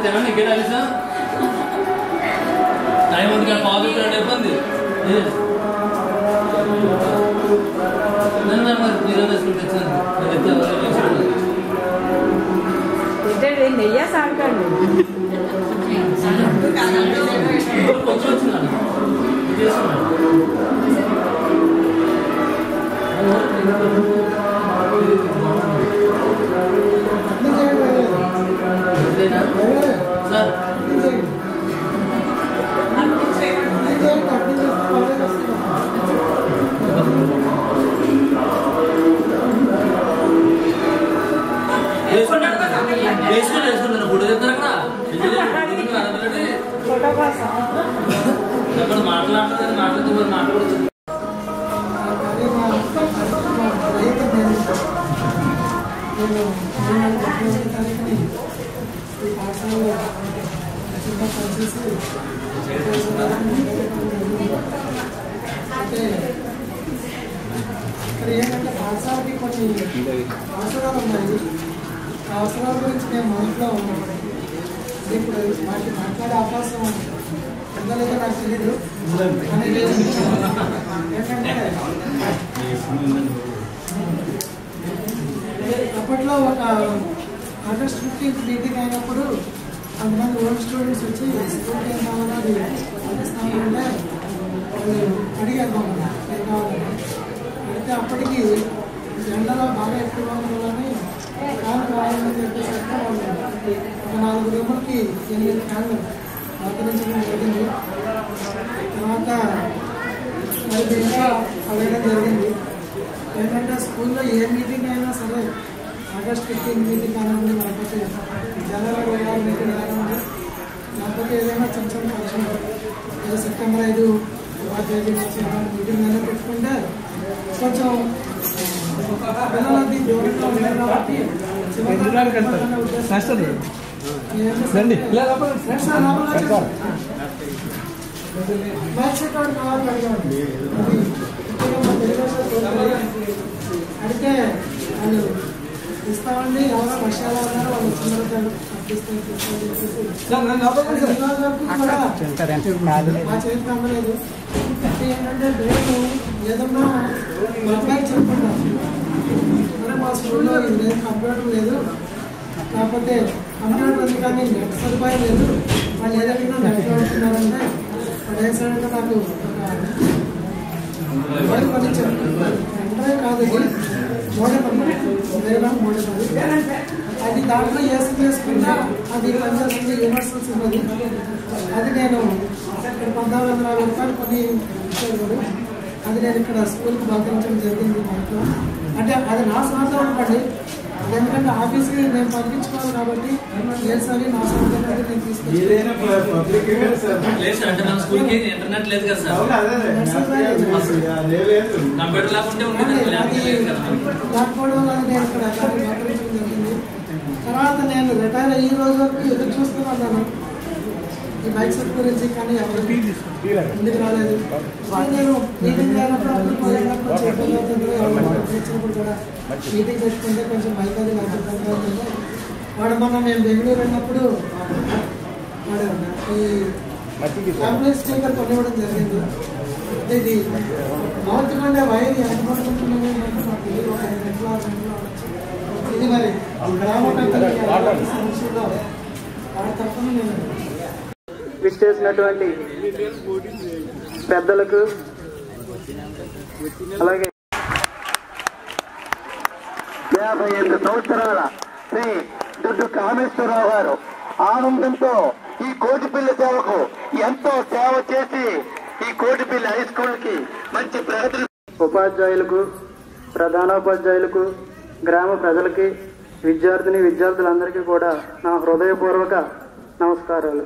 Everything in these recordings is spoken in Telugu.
తినండి ఇక్కడ కలిసా టైం ఉంది కానీ బాబు ఇక్కడ ఇబ్బంది నెయ్య సాగండి కొంచెం వచ్చిందండి సార్ వేసుకుంటాను గుడి చెప్తారు అక్కడ మాట్లాడుతుంది మాట్లాడుతూ మాట్లాడుతుంది ఇక్కడ ఏంటంటే పాఠశాలకి కొన్ని అవసరాలు ఉన్నాయి. ఆ అవసరాల గురించి మేము మొదట్లో ఉన్నాం. ఇప్పుడు వాటికి మాట్లాడే అవకాశం ఉందలేదో నాకు తెలీదు. ఏంటంటే అప్పట్లో ఒక ఆగస్ట్ 15th మీటింగ్ అయినప్పుడు కొంతమంది ఓల్డ్ స్టూడెంట్స్ వచ్చి స్కూల్కి ఏం కావాలో అది పంపిస్తామంటే వాళ్ళు అడిగారు మమ్మల్ని ఏం కావాలని. అయితే అప్పటికి ఎండలో బాగా ఎక్కువగా ఉండాలని ఫ్యాన్ కావాలని చెప్పేసి వాళ్ళు ఒక 4 రూములకి 8 ఫ్యాన్లు బహుకరించడం జరిగింది. తర్వాత అది ఇంకా అడగడం జరిగింది. ఏంటంటే స్కూల్లో ఏ మీటింగ్ అయినా సరే ఆగస్ట్ 15 మీటింగ్ కానివ్వండి, లేకపోతే జనవరి 26 మీటింగ్ కానివ్వండి, లేకపోతే ఏదైనా చిన్న చిన్న ఫంక్షన్ సెప్టెంబర్ 5 ఉపాధ్యాయులు మీటింగ్ అయినా పెట్టుకుంటే కొంచెం పిల్లలకి దూరంగా ఉంటారు కాబట్టి బ్యాక్ సెట్ కావాలి అడిగామండి. అడిగితే వాళ్ళు ఇస్తామండి, ఎవరో వర్షాలు అన్నారు, వాళ్ళు వచ్చిన మా చేతికి అందలేదు. ఏంటంటే రేపు ఏదన్నా మా అబ్బాయి చెప్పుకుంటాం, మా స్కూల్లో లేదు, కంప్యూటర్ లేదు, కాకపోతే కంప్యూటర్ ఉంది కానీ నెట్ సదుపాయం లేదు, వాళ్ళు ఏదైనా నెట్ వాడుతున్నారంటే వాళ్ళు ఏం సరే నాకు పని చెప్తున్నారు. వెంటనే కాదు, అది దాంట్లో ఏసీ చేసుకున్నా అది పనిచేస్తుంది, యూనివర్సల్స్ ఉన్నది. అది నేను ఇక్కడ 1950 రూపాయలు కొని ఇచ్చేవారు. అది నేను ఇక్కడ స్కూల్కి బహుకరించడం జరిగింది. దాంట్లో అంటే అది నా సొంతం అనుకోండి, ఎందుకంటే ఆఫీస్కి నేను పంపించుకోవాలి కాబట్టి ఏసారి నా సొంతం నేను తీసుకెళ్ళి తర్వాత నేను రిటైర్ అయ్యే రోజు వరకు ఎదురు చూస్తున్నాను ఈ బైక్ సెట్ గురించి, కానీ ఎవరు ముందుకు రాలేదు. నేను మీటింగ్ అయినప్పుడు వచ్చినప్పుడు కూడా మీటింగ్ పెట్టుకుంటే కొంచెం బైక్ అది నాకు వాడు మొన్న మేము బెంగళూరు వెళ్ళినప్పుడు వాడు ఈ కాంప్లెక్స్ స్పీకర్ కొనివ్వడం జరిగింది. ఇది మౌత్ కంటే వైర్ ఎంత పడుతుంటుందో ఇది మరి గ్రామ సమస్యలో వాడు తప్పని నేను విచ్చేసినటువంటి పెద్దలకు అలాగే 58 సంవత్సరాల శ్రీ దుడ్డు కామేశ్వరరావు గారు ఆనందంతో ఈ కోటిపల్లి సేవకు ఎంతో సేవ చేసి ఈ కోటిపల్లి హై స్కూల్ కి మంచి ప్రగతి ఉపాధ్యాయులకు, ప్రధానోపాధ్యాయులకు, గ్రామ ప్రజలకి, విద్యార్థులందరికీ కూడా నా హృదయపూర్వక నమస్కారాలు.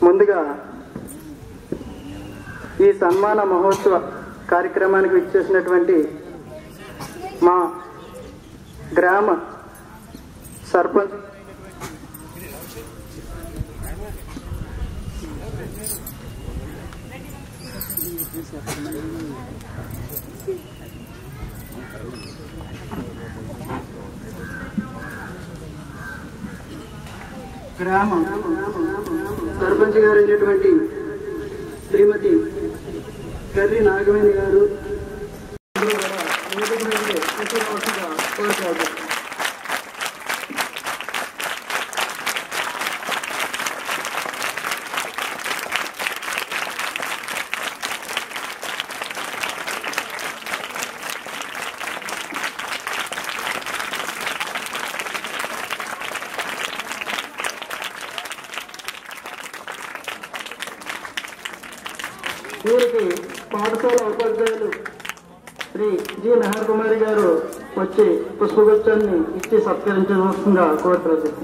ముందుగా ఈ సన్మాన మహోత్సవ కార్యక్రమానికి విచ్చేసినటువంటి మా గ్రామ సర్పంచ్ సర్పంచ్ గారు అయినటువంటి శ్రీమతి కర్రి నాగవేణి గారు వీరికి పాఠశాల ఉపాధ్యాయులు శ్రీ జి మెహర్ కుమారి గారు వచ్చి పుష్పగుచ్చాన్ని ఇచ్చి సత్కరించవలసిందిగా కోరుతున్నారు.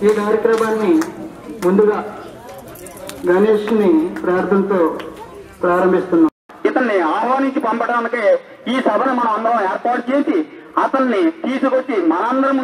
ఈ కార్యక్రమాన్ని ముందుగా గణేష్ని ప్రార్థనతో ప్రారంభిస్తున్నాం. ఇతన్ని ఆహ్వానించి పంపడానికి ఈ సభను మనం అందరం ఏర్పాటు చేసి అతన్ని తీసుకొచ్చి మనందరం